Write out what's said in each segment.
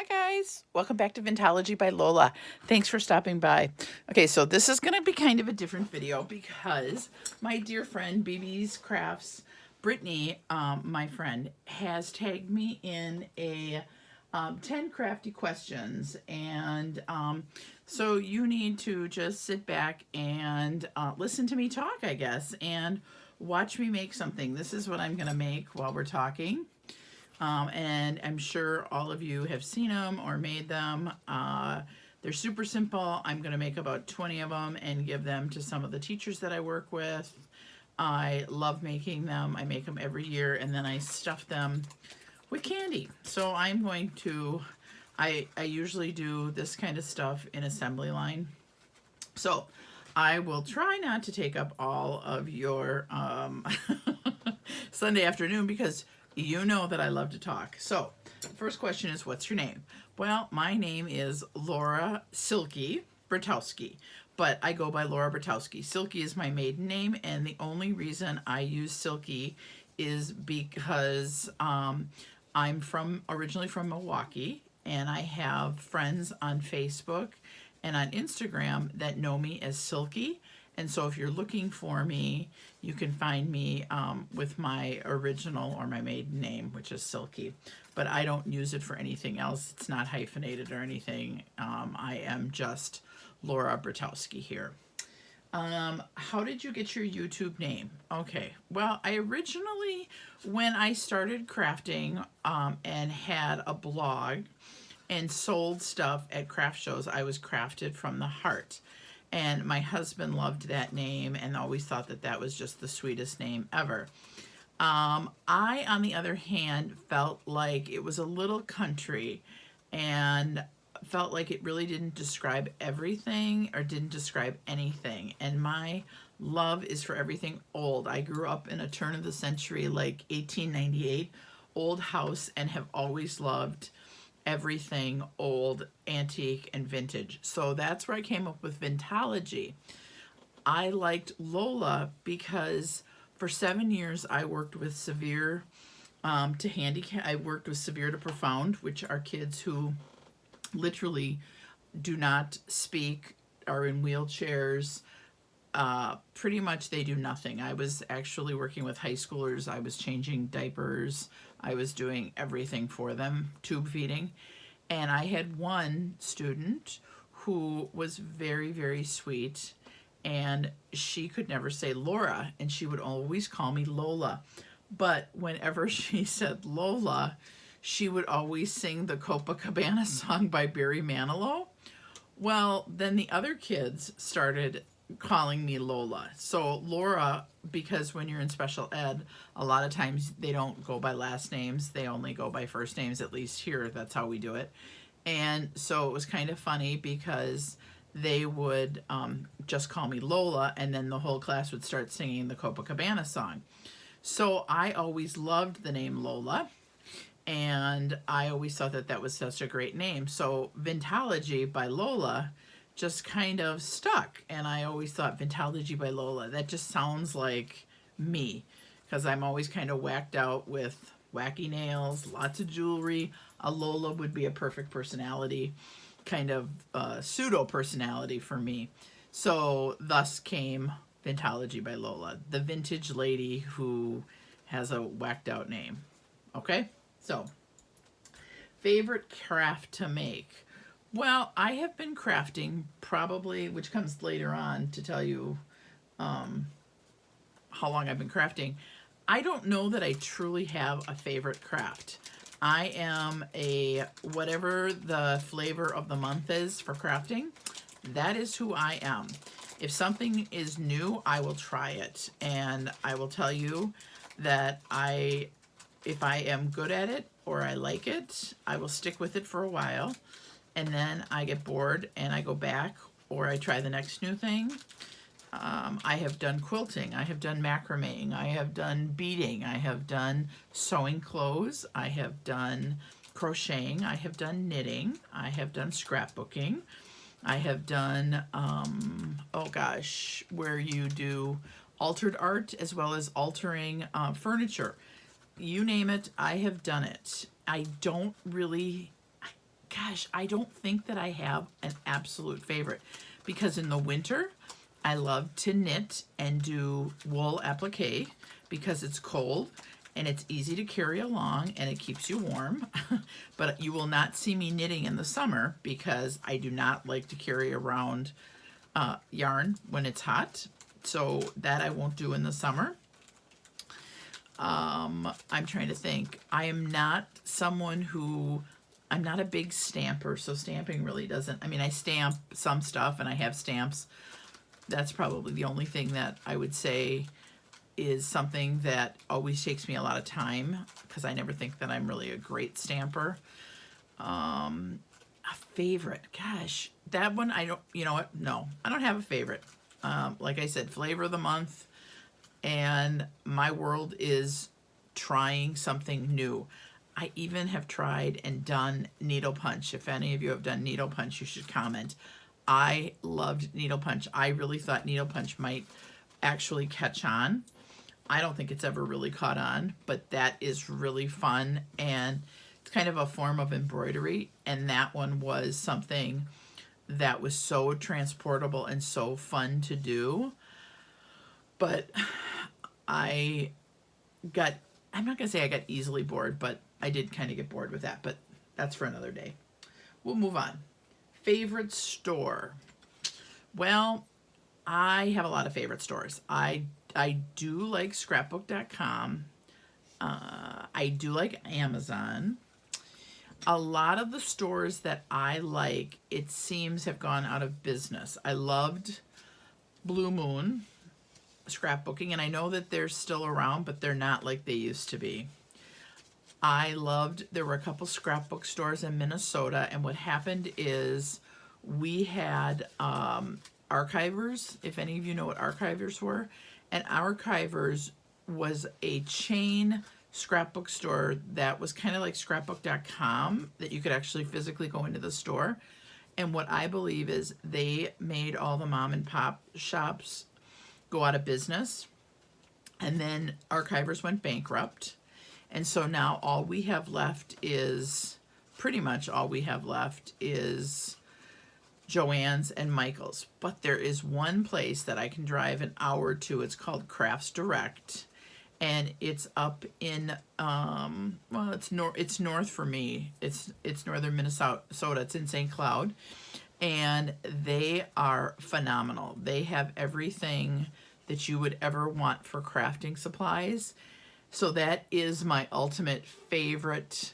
Hi guys, welcome back to Vintology by Lola. Thanks for stopping by. Okay, so this is going to be kind of a different video because my dear friend BB's Crafts, Brittany, my friend, has tagged me in a 10 crafty questions, and so you need to just sit back and listen to me talk, I guess, and watch me make something. This is what I'm going to make while we're talking. And I'm sure all of you have seen them or made them. They're super simple. I'm going to make about 20 of them and give them to some of the teachers that I work with. I love making them. I make them every year, and then I stuff them with candy. So I'm going to, I usually do this kind of stuff in assembly line. So I will try not to take up all of your Sunday afternoon because you know that I love to talk. So, first question is, what's your name? Well, my name is Laura Silky Bertowski, but I go by Laura Bertowski. Silky is my maiden name, and the only reason I use Silky is because I'm originally from Milwaukee, and I have friends on Facebook and on Instagram that know me as Silky. And so if you're looking for me, you can find me with my original or my maiden name, which is Silky. But I don't use it for anything else. It's not hyphenated or anything. I am just Laura Bertowski here. How did you get your YouTube name? Okay, well, I originally, when I started crafting and had a blog and sold stuff at craft shows, I was Crafted from the Heart. And my husband loved that name and always thought that that was just the sweetest name ever. I, on the other hand, felt like it was a little country and felt like it really didn't describe everything or didn't describe anything. And my love is for everything old. I grew up in a turn of the century, like 1898, old house, and have always loved everything old, antique, and vintage. So that's where I came up with Vintology. I liked Lola because for 7 years I worked with severe to handicap. I worked with severe to profound, which are kids who literally do not speak, are in wheelchairs. Pretty much they do nothing. I was actually working with high schoolers. I was changing diapers. I was doing everything for them, tube feeding. And I had one student who was very, very sweet, and she could never say Laura, and she would always call me Lola. But whenever she said Lola, she would always sing the Copacabana song by Barry Manilow. Well, then the other kids started calling me Lola. So Laura, because when you're in special ed, a lot of times they don't go by last names. They only go by first names, at least here. That's how we do it. And so it was kind of funny because they would just call me Lola, and then the whole class would start singing the Copacabana song. So I always loved the name Lola, and I always thought that that was such a great name. So Vintology by Lola just kind of stuck, and I always thought Vintology by Lola, that just sounds like me, because I'm always kind of whacked out with wacky nails, lots of jewelry. A Lola would be a perfect personality, kind of pseudo personality for me. So thus came Vintology by Lola, the vintage lady who has a whacked out name. Okay, so favorite craft to make. Well, I have been crafting probably, which comes later on to tell you how long I've been crafting. I don't know that I truly have a favorite craft. I am a, whatever the flavor of the month is for crafting, that is who I am. If something is new, I will try it. And I will tell you that if I am good at it or I like it, I will stick with it for a while. And then I get bored and I go back, or I try the next new thing. I have done quilting, I have done macrameing, I have done beading, I have done sewing clothes, I have done crocheting, I have done knitting, I have done scrapbooking, I have done, oh gosh, where you do altered art as well as altering furniture. You name it, I have done it. I don't really gosh, I don't think that I have an absolute favorite, because in the winter, I love to knit and do wool applique because it's cold and it's easy to carry along and it keeps you warm. But you will not see me knitting in the summer because I do not like to carry around yarn when it's hot. So that I won't do in the summer. I'm trying to think. I am not someone who, I'm not a big stamper, so stamping really doesn't, I mean, I stamp some stuff and I have stamps. That's probably the only thing that I would say is something that always takes me a lot of time, because I never think that I'm really a great stamper. A favorite, gosh, that one I don't, you know what, no, I don't have a favorite. Like I said, flavor of the month, and my world is trying something new. I even have tried and done needle punch. If any of you have done needle punch, you should comment. I loved needle punch. I really thought needle punch might actually catch on. I don't think it's ever really caught on, but that is really fun, and it's kind of a form of embroidery, and that one was something that was so transportable and so fun to do. But I'm not gonna say I got easily bored, but I did kind of get bored with that, but that's for another day. We'll move on. Favorite store. Well, I have a lot of favorite stores. I do like scrapbook.com. I do like Amazon. A lot of the stores that I like, it seems, have gone out of business. I loved Blue Moon scrapbooking, and I know that they're still around, but they're not like they used to be. There were a couple scrapbook stores in Minnesota, and what happened is we had Archivers, if any of you know what Archivers were. And Archivers was a chain scrapbook store that was kind of like scrapbook.com, that you could actually physically go into the store. And what I believe is they made all the mom and pop shops go out of business, and then Archivers went bankrupt. And so now all we have left is, pretty much all we have left is Joann's and Michael's. But there is one place that I can drive an hour to. It's called Crafts Direct, and it's up in well, it's north for me. It's northern Minnesota. It's in St. Cloud, and they are phenomenal. They have everything that you would ever want for crafting supplies. So that is my ultimate favorite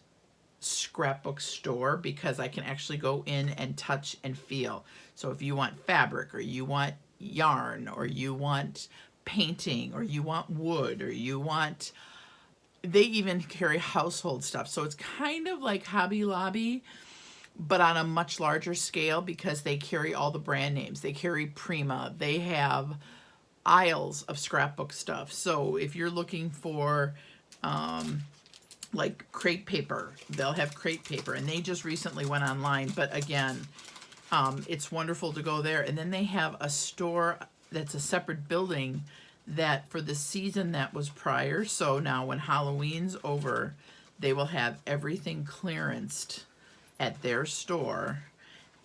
scrapbook store, because I can actually go in and touch and feel. So if you want fabric, or you want yarn, or you want painting, or you want wood, or you want, they even carry household stuff. So it's kind of like Hobby Lobby, but on a much larger scale, because they carry all the brand names. They carry Prima. They have aisles of scrapbook stuff. So if you're looking for like crepe paper, they'll have crepe paper, and they just recently went online, but again, it's wonderful to go there. And then they have a store that's a separate building that for the season that was prior, so now when Halloween's over, they will have everything clearanced at their store,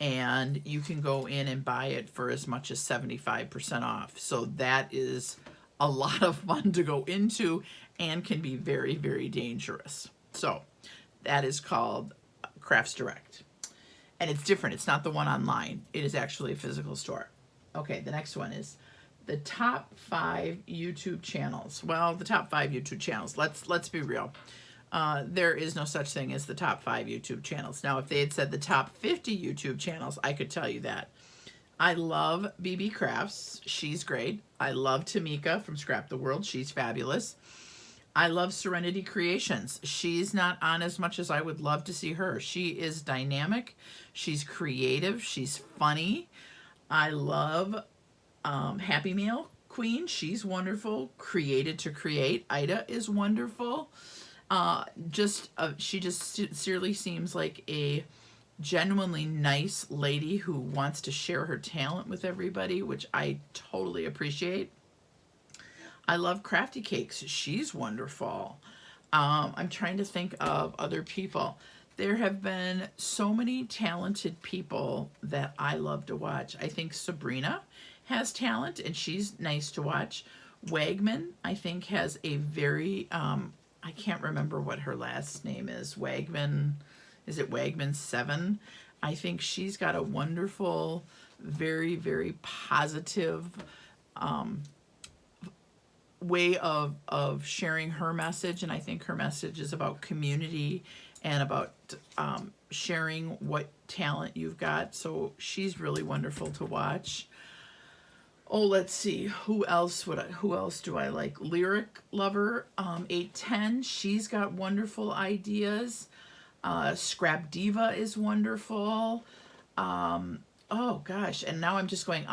and you can go in and buy it for as much as 75% off. So that is a lot of fun to go into, and can be very, very dangerous. So that is called Crafts Direct. And it's different. It's not the one online. It is actually a physical store. Okay, the next one is the top 5 YouTube channels. Well, the top 5 YouTube channels. Let's be real. There is no such thing as the top 5 YouTube channels. Now, if they had said the top 50 YouTube channels, I could tell you that. I love BB Crafts. She's great. I love Tamika from Scrap the World. She's fabulous. I love Serenity Creations. She's not on as much as I would love to see her. She is dynamic. She's creative. She's funny. I love Happy Meal Queen. She's wonderful. Created to Create. Ida is wonderful. She just sincerely seems like a genuinely nice lady who wants to share her talent with everybody, which I totally appreciate. I love Crafty Cakes. She's wonderful. I'm trying to think of other people. There have been so many talented people that I love to watch. I think Sabrina has talent and she's nice to watch. Wagman, I think, has a very, I can't remember what her last name is. Wagman, is it Wagman 7? I think she's got a wonderful, very, very positive way of sharing her message. And I think her message is about community and about sharing what talent you've got. So she's really wonderful to watch. Oh, let's see. Who else do I like? Lyriclover, 810. She's got wonderful ideas. Scrap Diva is wonderful. Oh gosh, and now I'm just going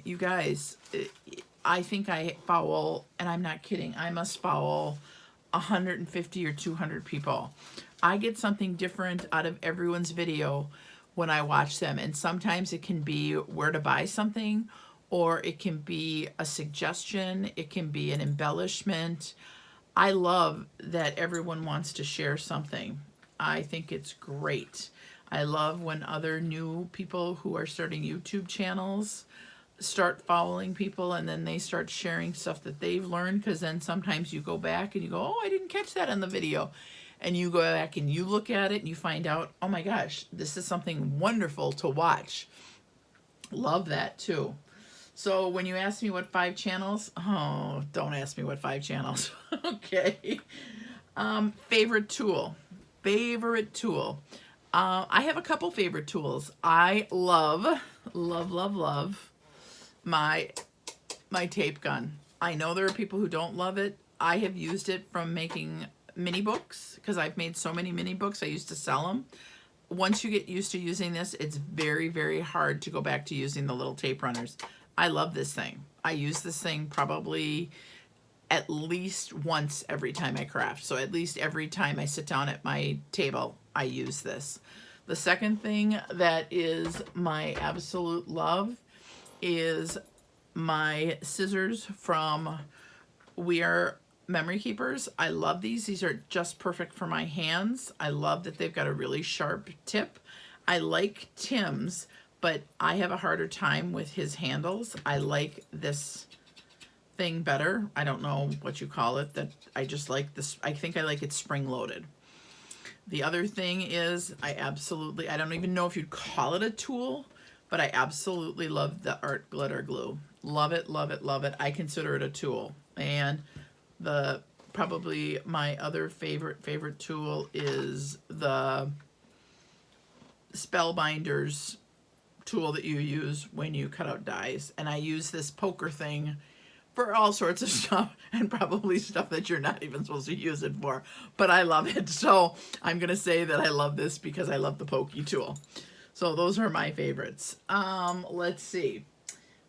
You guys, I think I foul, and I'm not kidding, I must foul 150 or 200 people. I get something different out of everyone's video when I watch them, and sometimes it can be where to buy something, or it can be a suggestion, it can be an embellishment. I love that everyone wants to share something. I think it's great. I love when other new people who are starting YouTube channels start following people and then they start sharing stuff that they've learned, because then sometimes you go back and you go, oh, I didn't catch that in the video. And you go back and you look at it and you find out, oh my gosh, this is something wonderful to watch. Love that too. So when you ask me what 5 channels, oh, don't ask me what 5 channels. Okay. Favorite tool. I have a couple favorite tools. I love my tape gun. I know there are people who don't love it. I have used it from making mini books, because I've made so many mini books. I used to sell them. Once you get used to using this, it's very, very hard to go back to using the little tape runners. I love this thing. I use this thing probably at least once every time I craft. So at least every time I sit down at my table, I use this. The second thing that is my absolute love is my scissors from We Are Memory Keepers. I love these. These are just perfect for my hands. I love that they've got a really sharp tip. I like Tim's, but I have a harder time with his handles. I like this thing better. I don't know what you call it. That I just like this. I think I like it spring-loaded. The other thing is I don't even know if you'd call it a tool, but I absolutely love the art glitter glue. Love it, love it, love it. I consider it a tool. And probably my other favorite tool is the Spellbinders tool that you use when you cut out dies. And I use this poker thing for all sorts of stuff, and probably stuff that you're not even supposed to use it for, but I love it. So I'm gonna say that I love this because I love the pokey tool. So those are my favorites. Let's see.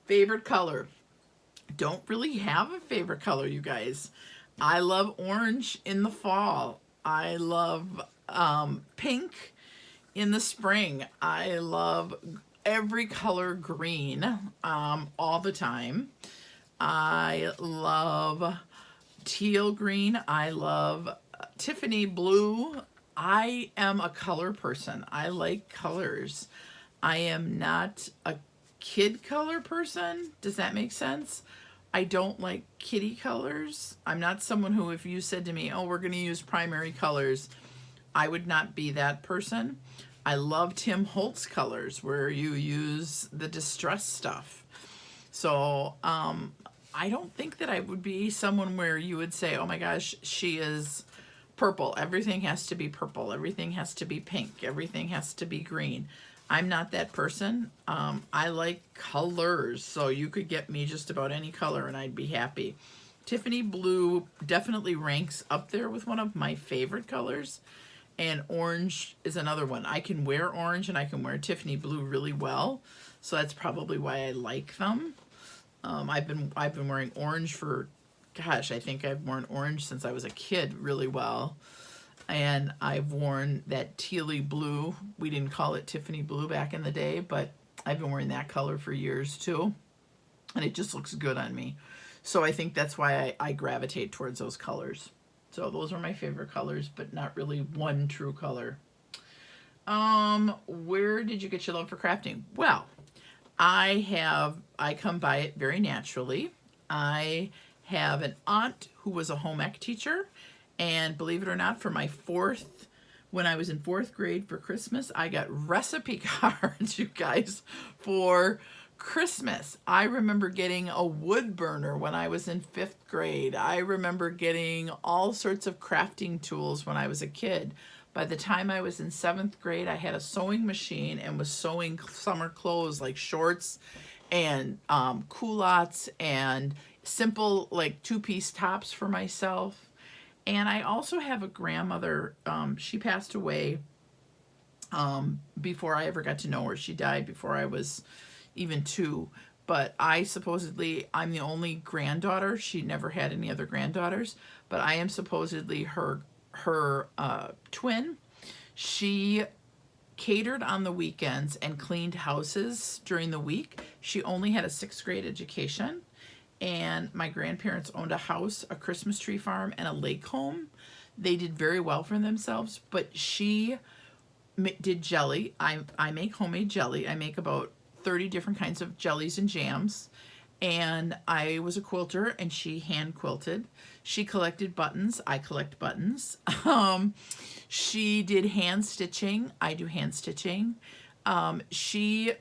Favorite color. Don't really have a favorite color, you guys. I love orange in the fall. I love pink in the spring. I love every color green all the time. I love teal green. I love Tiffany blue. I am a color person. I like colors. I am not a kid color person. Does that make sense? I don't like kitty colors. I'm not someone who, if you said to me, oh, we're going to use primary colors, I would not be that person. I love Tim Holtz colors, where you use the distress stuff. So I don't think that I would be someone where you would say, oh my gosh, she is purple. Everything has to be purple. Everything has to be pink. Everything has to be green. I'm not that person. I like colors, so you could get me just about any color and I'd be happy. Tiffany blue definitely ranks up there with one of my favorite colors, and orange is another one. I can wear orange and I can wear Tiffany blue really well, so that's probably why I like them. I've been wearing orange for, gosh, I think I've worn orange since I was a kid really well. And I've worn that tealy blue. We didn't call it Tiffany blue back in the day, but I've been wearing that color for years too. And it just looks good on me. So I think that's why I gravitate towards those colors. So those are my favorite colors, but not really one true color. Where did you get your love for crafting? Well, I come by it very naturally. I have an aunt who was a home ec teacher, and believe it or not, for my when I was in fourth grade for Christmas, I got recipe cards, you guys, for Christmas. I remember getting a wood burner when I was in fifth grade. I remember getting all sorts of crafting tools when I was a kid. By the time I was in seventh grade, I had a sewing machine and was sewing summer clothes like shorts and culottes and simple like two-piece tops for myself. And I also have a grandmother. She passed away before I ever got to know her. She died before I was even 2. But I'm the only granddaughter. She never had any other granddaughters. But I am supposedly her twin. She catered on the weekends and cleaned houses during the week. She only had a 6th grade education, and my grandparents owned a house, a Christmas tree farm, and a lake home. They did very well for themselves, but she did jelly. I make homemade jelly. I make about 30 different kinds of jellies and jams. And I was a quilter, and she hand quilted. She collected buttons. I collect buttons. She did hand stitching. I do hand stitching. She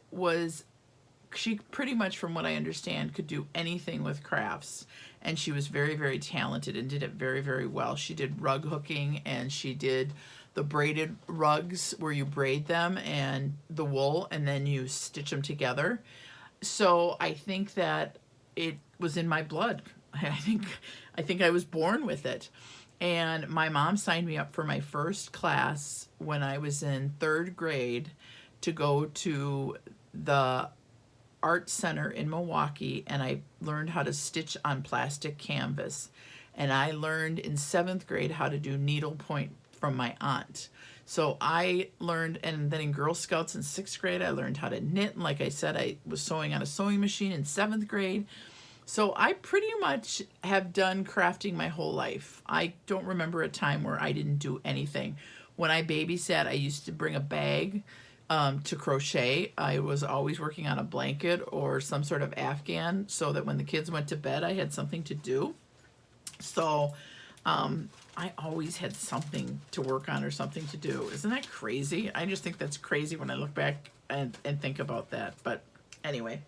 pretty much, from what I understand, could do anything with crafts. And she was very, very talented and did it very, very well. She did rug hooking, and she did the braided rugs where you braid them and the wool, and then you stitch them together. So I think that it was in my blood. I think I was born with it. And my mom signed me up for my first class when I was in 3rd grade to go to the art center in Milwaukee, and I learned how to stitch on plastic canvas. And I learned in 7th grade how to do needlepoint from my aunt. So I learned, and then in Girl Scouts in 6th grade, I learned how to knit. And like I said, I was sewing on a sewing machine in 7th grade. So I pretty much have done crafting my whole life. I don't remember a time where I didn't do anything. When I babysat, I used to bring a bag to crochet. I was always working on a blanket or some sort of Afghan so that when the kids went to bed, I had something to do. So I always had something to work on or something to do. Isn't that crazy? I just think that's crazy when I look back and think about that. But anyway,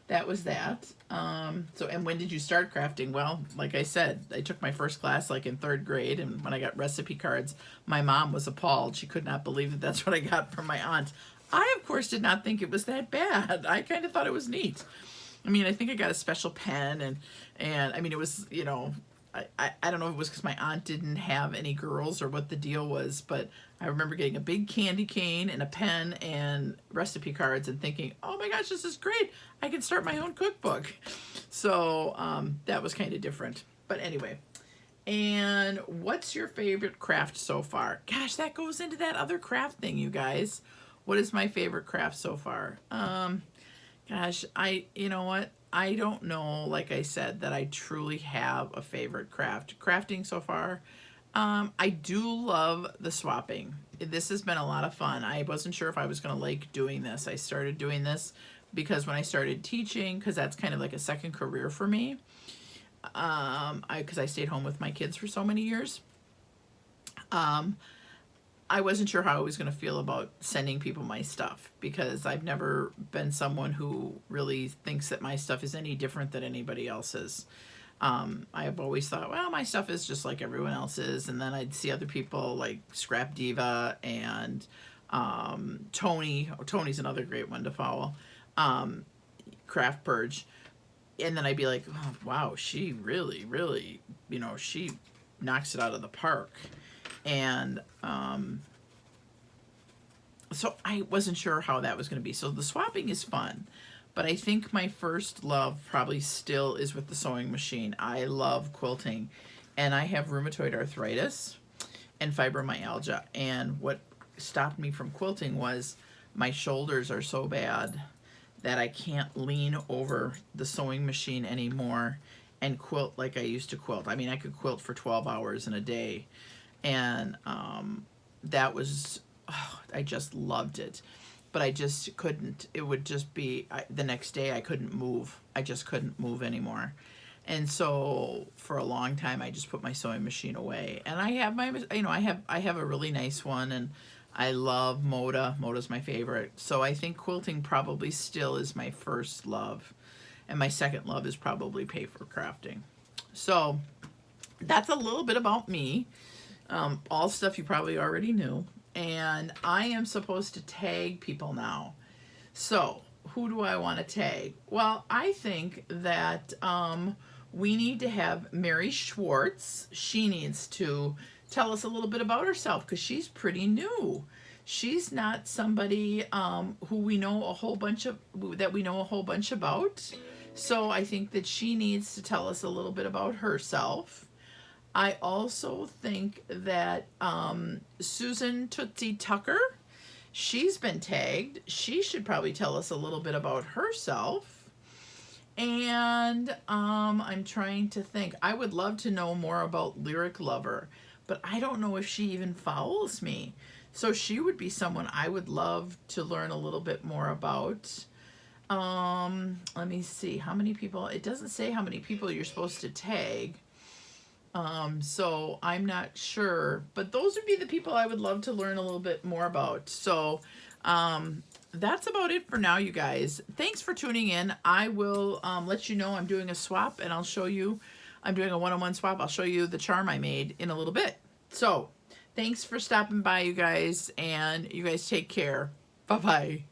that was that. And when did you start crafting? Well, like I said, I took my first class like in 3rd grade, and when I got recipe cards, my mom was appalled. She could not believe that that's what I got from my aunt. I, of course, did not think it was that bad. I kind of thought it was neat. I mean, I think I got a special pen, and I mean, it was, you know, I don't know if it was because my aunt didn't have any girls or what the deal was, but I remember getting a big candy cane and a pen and recipe cards and thinking, oh my gosh, this is great. I can start my own cookbook. So that was kind of different. But anyway, and what's your favorite craft so far? Gosh, that goes into that other craft thing, you guys. What is my favorite craft so far? Gosh, you know what? I don't know, like I said, that I truly have a favorite craft. Crafting so far, I do love the swapping. This has been a lot of fun. I wasn't sure if I was going to like doing this. I started doing this because when I started teaching, because that's kind of like a second career for me, because I stayed home with my kids for so many years. I wasn't sure how I was going to feel about sending people my stuff, because I've never been someone who really thinks that my stuff is any different than anybody else's. I've always thought, well, my stuff is just like everyone else's. And then I'd see other people like Scrap Diva and Tony. Oh, Tony's another great one to follow. Craft Purge. And then I'd be like, oh, wow, she really, really, you know, she knocks it out of the park. And so I wasn't sure how that was going to be. So the swapping is fun, but I think my first love probably still is with the sewing machine. I love quilting, and I have rheumatoid arthritis and fibromyalgia. And what stopped me from quilting was my shoulders are so bad that I can't lean over the sewing machine anymore and quilt like I used to quilt. I mean, I could quilt for 12 hours in a day. And that was oh, I just loved it. But I just couldn't, it would just be, the next day I couldn't move. I just couldn't move anymore. And so for a long time, I just put my sewing machine away. And I have my, I have a really nice one, and I love Moda. Moda's my favorite. So I think quilting probably still is my first love. And my second love is probably paper crafting. So that's a little bit about me. All stuff you probably already knew. And I am supposed to tag people now. So who do I want to tag? Well, I think that we need to have Mary Swartz. She needs to tell us a little bit about herself because she's pretty new. She's not somebody who we know a whole bunch about. So I think that she needs to tell us a little bit about herself. I also think that Susan Tootsie Tucker, she's been tagged. She should probably tell us a little bit about herself. And I'm trying to think. I would love to know more about Lyriclover, but I don't know if she even follows me. So she would be someone I would love to learn a little bit more about. Let me see. How many people? It doesn't say how many people you're supposed to tag. So I'm not sure, but those would be the people I would love to learn a little bit more about. So, that's about it for now, you guys. Thanks for tuning in. I will, let you know I'm doing a swap, and I'll show you, I'm doing a one-on-one swap. I'll show you the charm I made in a little bit. So thanks for stopping by, you guys, and you guys take care. Bye-bye.